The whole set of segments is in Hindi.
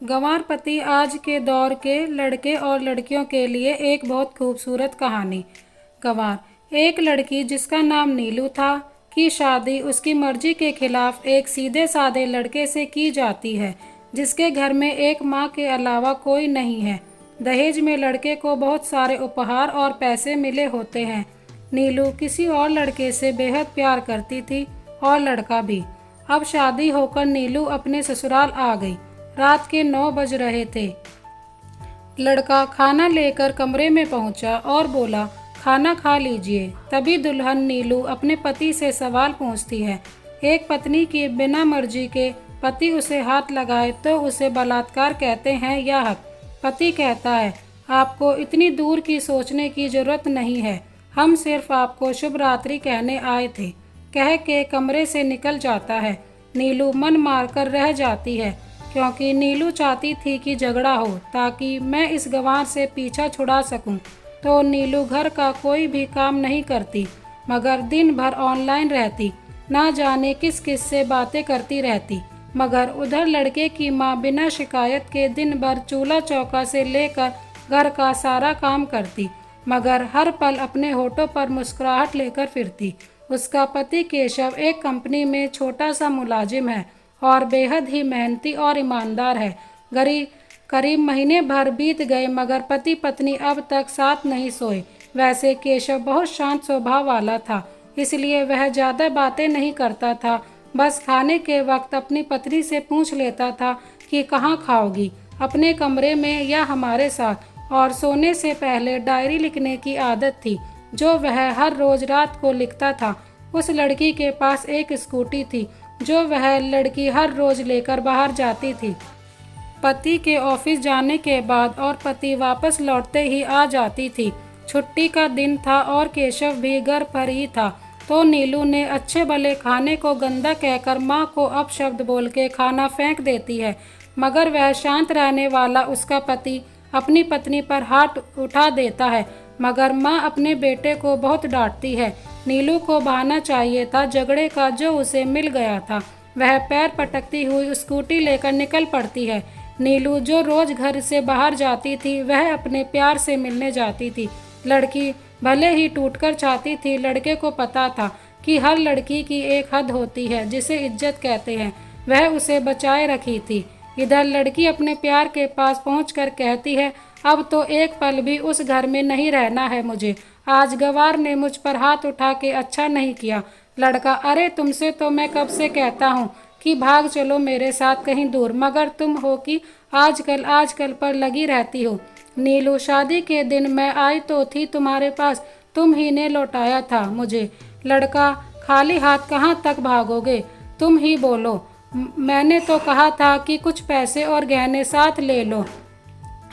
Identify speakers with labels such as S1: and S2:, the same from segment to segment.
S1: गंवार पति आज के दौर के लड़के और लड़कियों के लिए एक बहुत खूबसूरत कहानी। गंवार एक लड़की जिसका नाम नीलू था की शादी उसकी मर्जी के खिलाफ एक सीधे साधे लड़के से की जाती है जिसके घर में एक माँ के अलावा कोई नहीं है। दहेज में लड़के को बहुत सारे उपहार और पैसे मिले होते हैं। नीलू किसी और लड़के से बेहद प्यार करती थी और लड़का भी। अब शादी होकर नीलू अपने ससुराल आ गई। रात के 9 बज रहे थे। लड़का खाना लेकर कमरे में पहुंचा और बोला, खाना खा लीजिए। तभी दुल्हन नीलू अपने पति से सवाल पूछती है। एक पत्नी की बिना मर्जी के पति उसे हाथ लगाए तो उसे बलात्कार कहते हैं या हक? पति कहता है, आपको इतनी दूर की सोचने की जरूरत नहीं है, हम सिर्फ आपको शुभ रात्रि कहने आए थे, कह के कमरे से निकल जाता है। नीलू मन मारकर रह जाती है क्योंकि नीलू चाहती थी कि झगड़ा हो ताकि मैं इस गंवार से पीछा छुड़ा सकूं। तो नीलू घर का कोई भी काम नहीं करती मगर दिन भर ऑनलाइन रहती, ना जाने किस किस से बातें करती रहती। मगर उधर लड़के की माँ बिना शिकायत के दिन भर चूल्हा चौका से लेकर घर का सारा काम करती मगर हर पल अपने होठों पर मुस्कुराहट लेकर फिरती। उसका पति केशव एक कंपनी में छोटा सा मुलाजिम है और बेहद ही मेहनती और ईमानदार है। करीब महीने भर बीत गए मगर पति पत्नी अब तक साथ नहीं सोए। वैसे केशव बहुत शांत स्वभाव वाला था, इसलिए वह ज़्यादा बातें नहीं करता था। बस खाने के वक्त अपनी पत्नी से पूछ लेता था कि कहाँ खाओगी, अपने कमरे में या हमारे साथ। और सोने से पहले डायरी लिखने की आदत थी जो वह हर रोज रात को लिखता था। उस लड़की के पास एक स्कूटी थी जो वह लड़की हर रोज लेकर बाहर जाती थी। पति के ऑफिस जाने के बाद और पति वापस लौटते ही आ जाती थी। छुट्टी का दिन था और केशव भी घर पर ही था। तो नीलू ने अच्छे भले खाने को गंदा कहकर माँ को अपशब्द बोल के खाना फेंक देती है मगर वह शांत रहने वाला उसका पति अपनी पत्नी पर हाथ उठा देता है। मगर माँ अपने बेटे को बहुत डांटती है। नीलू को बहाना चाहिए था झगड़े का जो उसे मिल गया था। वह पैर पटकती हुई स्कूटी लेकर निकल पड़ती है। नीलू जो रोज घर से बाहर जाती थी वह अपने प्यार से मिलने जाती थी। लड़की भले ही टूटकर चाहती थी, लड़के को पता था कि हर लड़की की एक हद होती है जिसे इज्जत कहते हैं, वह उसे बचाए रखी थी। इधर लड़की अपने प्यार के पास पहुंचकर कहती है, अब तो एक पल भी उस घर में नहीं रहना है मुझे। आज गंवार ने मुझ पर हाथ उठा के अच्छा नहीं किया। लड़का, अरे तुमसे तो मैं कब से कहता हूँ कि भाग चलो मेरे साथ कहीं दूर, मगर तुम हो कि आजकल पर लगी रहती हो। नीलू, शादी के दिन मैं आई तो थी तुम्हारे पास, तुम ही ने लौटाया था मुझे। लड़का, खाली हाथ कहाँ तक भागोगे, तुम ही बोलो। मैंने तो कहा था कि कुछ पैसे और गहने साथ ले लो,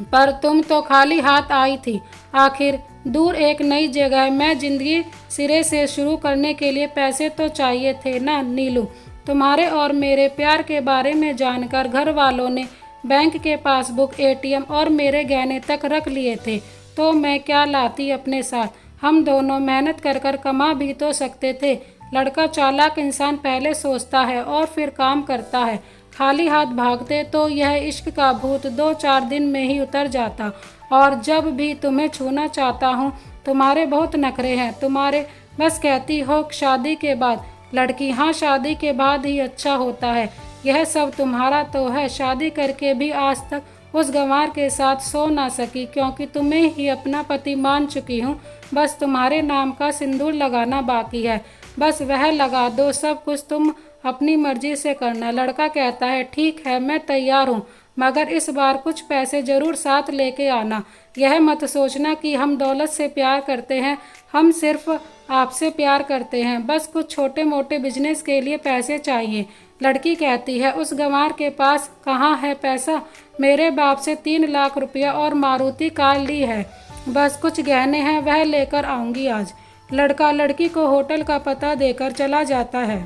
S1: पर तुम तो खाली हाथ आई थी। आखिर दूर एक नई जगह में जिंदगी सिरे से शुरू करने के लिए पैसे तो चाहिए थे ना नीलू। तुम्हारे और मेरे प्यार के बारे में जानकर घर वालों ने बैंक के पासबुक, एटीएम और मेरे गहने तक रख लिए थे, तो मैं क्या लाती अपने साथ। हम दोनों मेहनत कर कर कमा भी तो सकते थे। लड़का, चालाक इंसान पहले सोचता है और फिर काम करता है। खाली हाथ भागते तो यह इश्क का भूत 2-4 दिन में ही उतर जाता। और जब भी तुम्हें छूना चाहता हूँ, तुम्हारे बहुत नखरे हैं, तुम्हारे बस कहती हो शादी के बाद। लड़की, हाँ शादी के बाद ही अच्छा होता है, यह सब तुम्हारा तो है। शादी करके भी आज तक उस गंवार के साथ सो ना सकी क्योंकि तुम्हें ही अपना पति मान चुकी हूँ। बस तुम्हारे नाम का सिंदूर लगाना बाकी है, बस वह लगा दो, सब कुछ तुम अपनी मर्जी से करना। लड़का कहता है, ठीक है मैं तैयार हूँ, मगर इस बार कुछ पैसे जरूर साथ लेके आना। यह मत सोचना कि हम दौलत से प्यार करते हैं, हम सिर्फ आपसे प्यार करते हैं। बस कुछ छोटे मोटे बिजनेस के लिए पैसे चाहिए। लड़की कहती है, उस गंवार के पास कहाँ है पैसा, मेरे बाप से 3 लाख रुपया और मारुति कार ली है, बस कुछ गहने हैं वह लेकर आऊँगी आज। लड़का लड़की को होटल का पता देकर चला जाता है।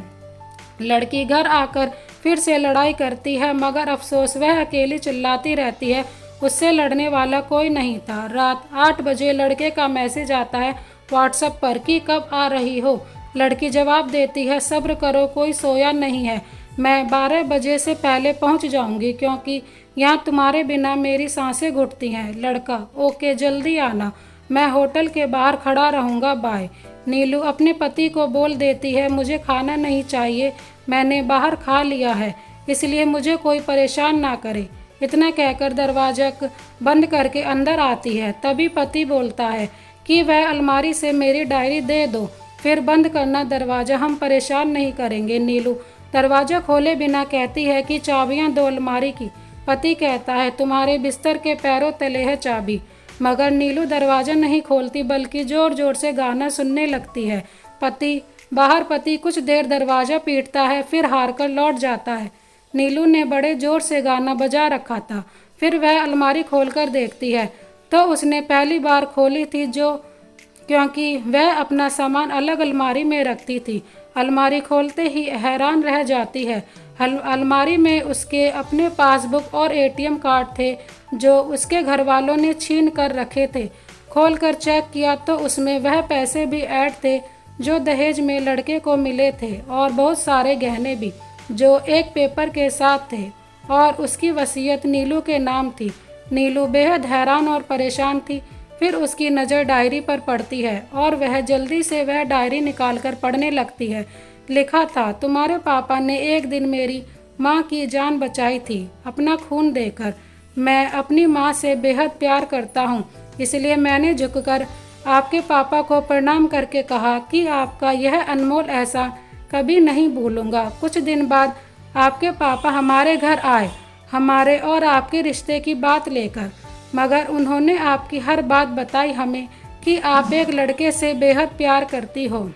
S1: लड़की घर आकर फिर से लड़ाई करती है मगर अफसोस वह अकेली चिल्लाती रहती है, उससे लड़ने वाला कोई नहीं था। रात 8 बजे लड़के का मैसेज आता है व्हाट्सएप पर कि कब आ रही हो। लड़की जवाब देती है, सब्र करो, कोई सोया नहीं है, मैं 12 बजे से पहले पहुंच जाऊंगी क्योंकि यहाँ तुम्हारे बिना मेरी सांसें घुटती हैं। लड़का, ओके जल्दी आना, मैं होटल के बाहर खड़ा रहूँगा, बाय। नीलू अपने पति को बोल देती है, मुझे खाना नहीं चाहिए, मैंने बाहर खा लिया है, इसलिए मुझे कोई परेशान ना करे। इतना कहकर दरवाजा बंद करके अंदर आती है। तभी पति बोलता है कि वह अलमारी से मेरी डायरी दे दो, फिर बंद करना दरवाज़ा, हम परेशान नहीं करेंगे। नीलू दरवाज़ा खोले बिना कहती है कि चाबियां दो अलमारी की। पति कहता है, तुम्हारे बिस्तर के पैरों तले है चाबी। मगर नीलू दरवाज़ा नहीं खोलती बल्कि ज़ोर ज़ोर से गाना सुनने लगती है। पति कुछ देर दरवाज़ा पीटता है, फिर हार कर लौट जाता है। नीलू ने बड़े ज़ोर से गाना बजा रखा था। फिर वह अलमारी खोलकर देखती है तो उसने पहली बार खोली थी क्योंकि वह अपना सामान अलग अलमारी में रखती थी। अलमारी खोलते ही हैरान रह जाती है। अलमारी में उसके अपने पासबुक और एटीएम कार्ड थे जो उसके घर वालों ने छीन कर रखे थे। खोलकर चेक किया तो उसमें वह पैसे भी ऐड थे जो दहेज में लड़के को मिले थे और बहुत सारे गहने भी जो एक पेपर के साथ थे और उसकी वसीयत नीलू के नाम थी। नीलू बेहद हैरान और परेशान थी। फिर उसकी नज़र डायरी पर पड़ती है और वह जल्दी से वह डायरी निकालकर पढ़ने लगती है। लिखा था, तुम्हारे पापा ने एक दिन मेरी माँ की जान बचाई थी अपना खून देकर। मैं अपनी माँ से बेहद प्यार करता हूँ, इसलिए मैंने झुककर आपके पापा को प्रणाम करके कहा कि आपका यह अनमोल एहसान कभी नहीं भूलूंगा। कुछ दिन बाद आपके पापा हमारे घर आए, हमारे और आपके रिश्ते की बात लेकर, मगर उन्होंने आपकी हर बात बताई हमें कि आप एक लड़के से बेहद प्यार करती हो।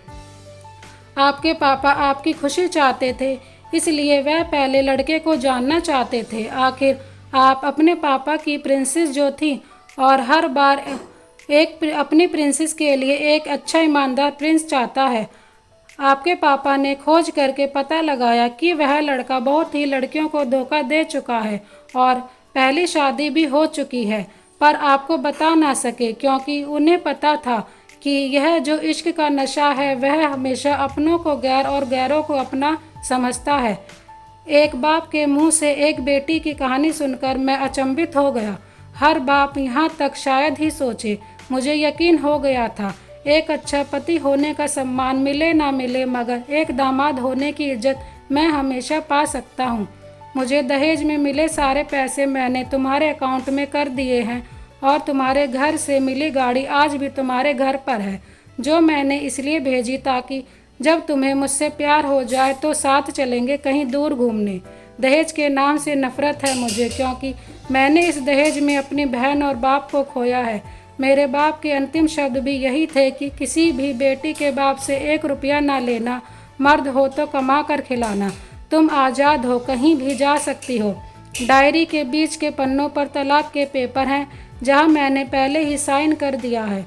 S1: आपके पापा आपकी खुशी चाहते थे, इसलिए वह पहले लड़के को जानना चाहते थे। आखिर आप अपने पापा की प्रिंसेस जो थी और हर बार अपनी प्रिंसेस के लिए एक अच्छा ईमानदार प्रिंस चाहता है। आपके पापा ने खोज करके पता लगाया कि वह लड़का बहुत ही लड़कियों को धोखा दे चुका है और पहली शादी भी हो चुकी है, पर आपको बता ना सके क्योंकि उन्हें पता था कि यह जो इश्क का नशा है वह हमेशा अपनों को गैर और गैरों को अपना समझता है। एक बाप के मुंह से एक बेटी की कहानी सुनकर मैं अचंभित हो गया। हर बाप यहाँ तक शायद ही सोचे। मुझे यकीन हो गया था एक अच्छा पति होने का सम्मान मिले ना मिले, मगर एक दामाद होने की इज्जत मैं हमेशा पा सकता हूँ। मुझे दहेज में मिले सारे पैसे मैंने तुम्हारे अकाउंट में कर दिए हैं और तुम्हारे घर से मिली गाड़ी आज भी तुम्हारे घर पर है, जो मैंने इसलिए भेजी ताकि जब तुम्हें मुझसे प्यार हो जाए तो साथ चलेंगे कहीं दूर घूमने। दहेज के नाम से नफरत है मुझे क्योंकि मैंने इस दहेज में अपनी बहन और बाप को खोया है। मेरे बाप के अंतिम शब्द भी यही थे कि किसी भी बेटी के बाप से 1 रुपया ना लेना, मर्द हो तो कमा कर खिलाना, तुम आज़ाद हो, कहीं भी जा सकती हो। डायरी के बीच के पन्नों पर तलाक के पेपर हैं जहां मैंने पहले ही साइन कर दिया है।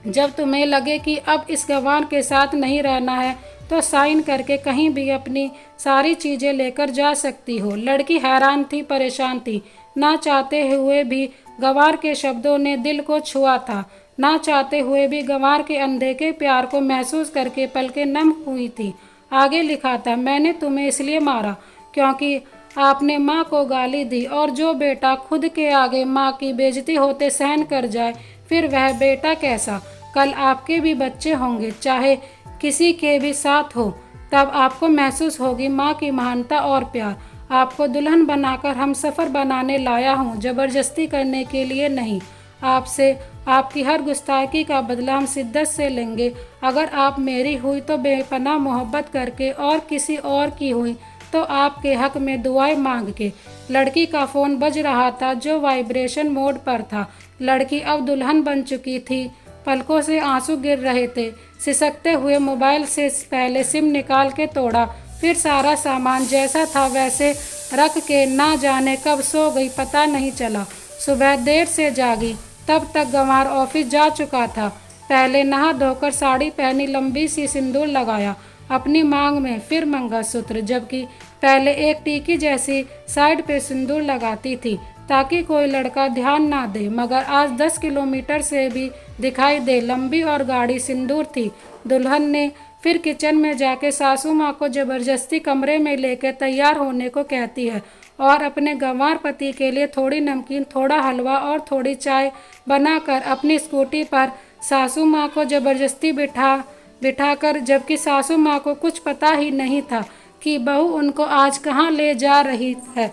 S1: जब तुम्हें लगे कि अब इस गंवार के साथ नहीं रहना है तो साइन करके कहीं भी अपनी सारी चीज़ें लेकर जा सकती हो। लड़की हैरान थी, परेशान थी। ना चाहते हुए भी गंवार के शब्दों ने दिल को छुआ था। ना चाहते हुए भी गंवार के अनदेखे प्यार को महसूस करके पलकें नम हुई थी। आगे लिखा था, मैंने तुम्हें इसलिए मारा क्योंकि आपने माँ को गाली दी और जो बेटा खुद के आगे माँ की बेइज्जती होते सहन कर जाए फिर वह बेटा कैसा। कल आपके भी बच्चे होंगे, चाहे किसी के भी साथ हो, तब आपको महसूस होगी माँ की महानता और प्यार। आपको दुल्हन बनाकर हम सफ़र बनाने लाया हूँ, ज़बरदस्ती करने के लिए नहीं। आपसे आपकी हर गुस्ताखी का बदला हम शिद्दत से लेंगे। अगर आप मेरी हुई तो बेपनाह मोहब्बत करके और किसी और की हुई तो आपके हक में दुआएं मांग के। लड़की का फ़ोन बज रहा था जो वाइब्रेशन मोड पर था। लड़की अब दुल्हन बन चुकी थी। पलकों से आंसू गिर रहे थे। सिसकते हुए मोबाइल से पहले सिम निकाल के तोड़ा, फिर सारा सामान जैसा था वैसे रख के ना जाने कब सो गई पता नहीं चला। सुबह देर से जागी, तब तक गंवार ऑफिस जा चुका था। पहले नहा धोकर साड़ी पहनी, लंबी सी सिंदूर लगाया अपनी मांग में, फिर मंगलसूत्र, जबकि पहले एक टीकी जैसी साइड पे सिंदूर लगाती थी ताकि कोई लड़का ध्यान ना दे, मगर आज 10 किलोमीटर से भी दिखाई दे। लंबी और गाढ़ी सिंदूर थी। दुल्हन ने फिर किचन में जाके सासू माँ को ज़बरदस्ती कमरे में लेकर तैयार होने को कहती है और अपने गंवार पति के लिए थोड़ी नमकीन, थोड़ा हलवा और थोड़ी चाय बनाकर अपनी स्कूटी पर सासू माँ को ज़बरदस्ती बिठाकर, जबकि सासू माँ को कुछ पता ही नहीं था कि बहू उनको आज कहाँ ले जा रही है,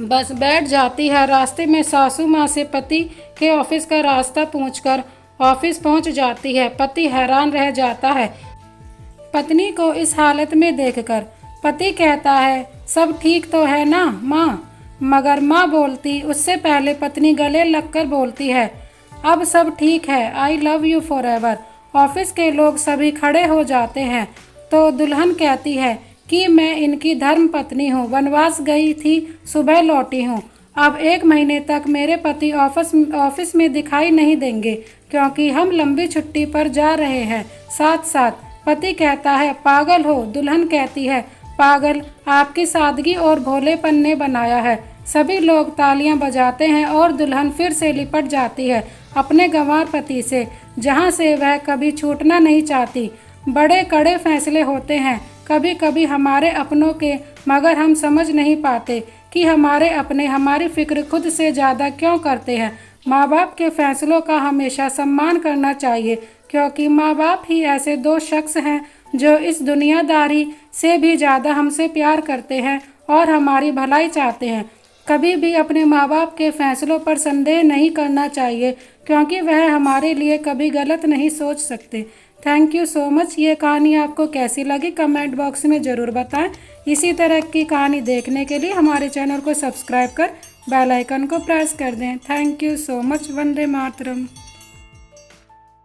S1: बस बैठ जाती है। रास्ते में सासू माँ से पति के ऑफिस का रास्ता पूछकर ऑफिस पहुँच जाती है। पति हैरान रह जाता है पत्नी को इस हालत में देखकर। पति कहता है, सब ठीक तो है ना माँ? मगर माँ बोलती उससे पहले पत्नी गले लगकर बोलती है, अब सब ठीक है, I love you for ever. Office के लोग सभी खड़े हो जाते हैं तो दुल्हन कहती है कि मैं इनकी धर्म पत्नी हूँ, वनवास गई थी, सुबह लौटी हूँ। अब 1 महीने तक मेरे पति ऑफिस में दिखाई नहीं देंगे क्योंकि हम लंबी छुट्टी पर जा रहे हैं साथ साथ। पति कहता है, पागल हो? दुल्हन कहती है, पागल आपकी सादगी और भोलेपन ने बनाया है। सभी लोग तालियां बजाते हैं और दुल्हन फिर से लिपट जाती है अपने गंवार पति से, जहां से वह कभी छूटना नहीं चाहती। बड़े कड़े फैसले होते हैं कभी कभी हमारे अपनों के, मगर हम समझ नहीं पाते कि हमारे अपने हमारी फिक्र खुद से ज़्यादा क्यों करते हैं। माँ बाप के फैसलों का हमेशा सम्मान करना चाहिए क्योंकि माँ बाप ही ऐसे 2 शख्स हैं जो इस दुनियादारी से भी ज़्यादा हमसे प्यार करते हैं और हमारी भलाई चाहते हैं। कभी भी अपने माँ बाप के फैसलों पर संदेह नहीं करना चाहिए क्योंकि वह हमारे लिए कभी गलत नहीं सोच सकते। Thank you so much. ये कहानी आपको कैसी लगी कमेंट बॉक्स में ज़रूर बताएं। इसी तरह की कहानी देखने के लिए हमारे चैनल को सब्सक्राइब कर बेल आइकन को प्रेस कर दें। Thank you so much. Vande Mataram.